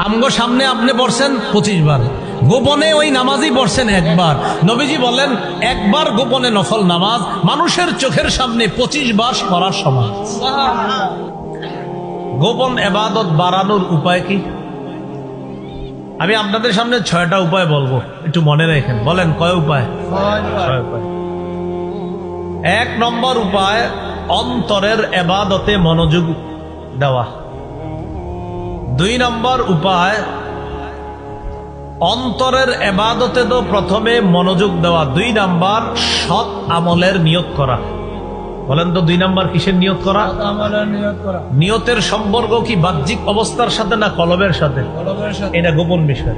আমগো সামনে আপনি পড়ছেন 25 বার, গোপনে ওই নামাজই পড়ছেন একবার। নবীজি বলেন একবার গোপনে নফল নামাজ মানুষের চোখের সামনে 25 বার পড়ার সমান। গোপন ইবাদত বাড়ানোর উপায় কি? আমি আপনাদের সামনে 6টা উপায় বলবো, একটু মনে রাখেন। বলেন কয় উপায়? 6 উপায়। 1 নম্বর উপায়, অন্তরের ইবাদতে মনোযোগ দেওয়া। 2 নম্বর উপায়, অন্তরের ইবাদতে তো প্রথমে মনোযোগ দেওয়া। 2 নাম্বার, সৎ আমলের নিয়ত করা। বলেন তো 2 নাম্বার কিসের নিয়ত করা? নিয়তের সম্পর্ক কি বাহ্যিক অবস্থার সাথে না কলবের সাথে? এটা গোপন বিষয়।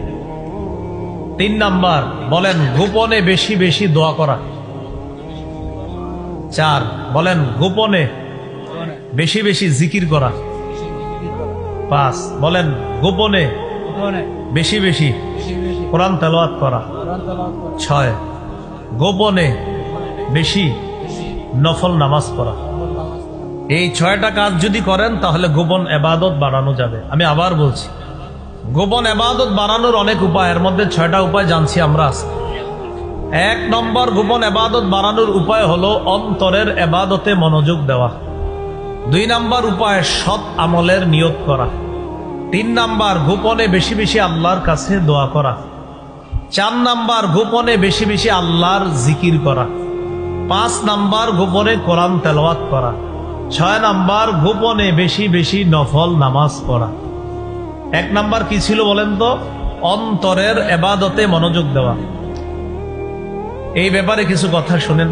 3 নাম্বার, বলেন গোপনে বেশি বেশি দোয়া করা। 4, বলেন গোপনে বেশি বেশি জিকির করা। 5, বলেন গোপনে বেশি বেশি কোরআন তেলাওয়াত করা। 6, গোপনে বেশি নফল নামাজ পড়া। এই 6টা কাজ যদি করেন তাহলে গোপন ইবাদত বাড়ানো যাবে। আমি আবার বলছি, গোপন ইবাদত বাড়ানোর অনেক উপায়, এর মধ্যে 6টা উপায় জানছি আমরা আজকে। 1 নম্বর গোপন ইবাদত বাড়ানোর উপায় হলো অন্তরের ইবাদতে মনোযোগ দেওয়া। 2 নাম্বার উপায়, সৎ আমলের নিয়ত করা। 3 নাম্বার, গোপনে বেশি বেশি আল্লাহর কাছে দোয়া করা। 4 নাম্বার, গোপনে বেশি বেশি আল্লাহর জিকির করা। 5 নাম্বার, গোপনে কোরআন তেলাওয়াত করা। 6 নাম্বার, গোপনে বেশি বেশি নফল নামাজ পড়া। 1 নাম্বার কি ছিল বলেন তো? অন্তরের ইবাদতে মনোযোগ দেওয়া। এই ব্যাপারে কিছু কথা শুনেন।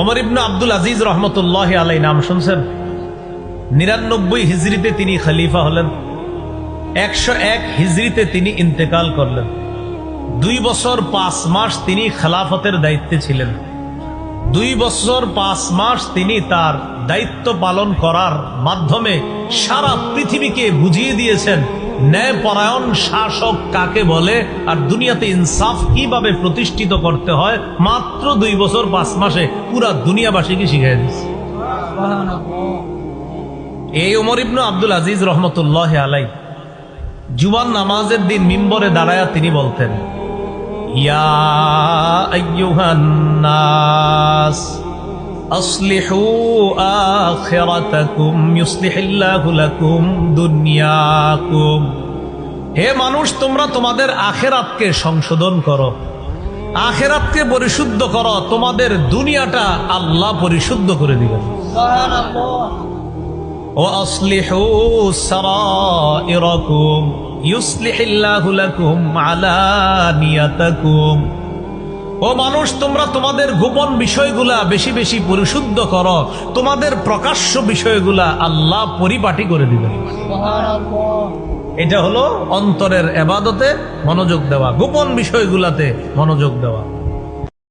ওমর ইবনে আব্দুল আজিজ রহমতুল্লাহি আলাইহি নাম শুনছেন? 99 হিজরিতে তিনি খলিফা হলেন। 101 হিজরিতে তিনি ইন্তেকাল করলেন। 2 বছর 5 মাস তিনি খেলাফতের দায়িত্বে ছিলেন। 2 বছর 5 মাস তিনি তার দায়িত্ব পালন করার মাধ্যমে সারা পৃথিবীকে বুঝিয়ে দিয়েছেন ন্যায়পরায়ণ শাসক কাকে বলে আর দুনিয়াতে ইনসাফ কিভাবে প্রতিষ্ঠিত করতে হয়। মাত্র 2 বছর 5 মাসে পুরা দুনিয়াবাসীকে শিখিয়ে দিয়েছে। এই ওমর ইবনে আব্দুল আজিজ রহমতুল্লাহি আলাইহি জুমার নামাজের দিন মিম্বরে দাঁড়ায়া তিনি বলতেন, ইয়া আইয়ুহান নাস আসলিহু আখিরাতাকুম ইউসলিহিল্লাহু লাকুম দুনিয়াকুম। হে মানুষ, তোমরা তোমাদের আখিরাতকে সংশোধন করো, আখিরাতকে পরিশুদ্ধ করো, তোমাদের দুনিয়াটা আল্লাহ পরিশুদ্ধ করে দিবেন। সুবহানাল্লাহ। ওয়া আসলিহু সারাইরাকুম ইউসলিহিল্লাহু লাকুম আলানিয়াতাকুম। ও মানুষ, তোমরা তোমাদের গোপন বিষয়গুলা বেশি বেশি পরিশুদ্ধ করো, তোমাদের প্রকাশ্য বিষয়গুলা আল্লাহ পরিপাটি করে দিবেন। সুবহানাল্লাহ। এটা হলো অন্তরের ইবাদতে মনোযোগ দেওয়া, গোপন বিষয়গুলাতে মনোযোগ দেওয়া।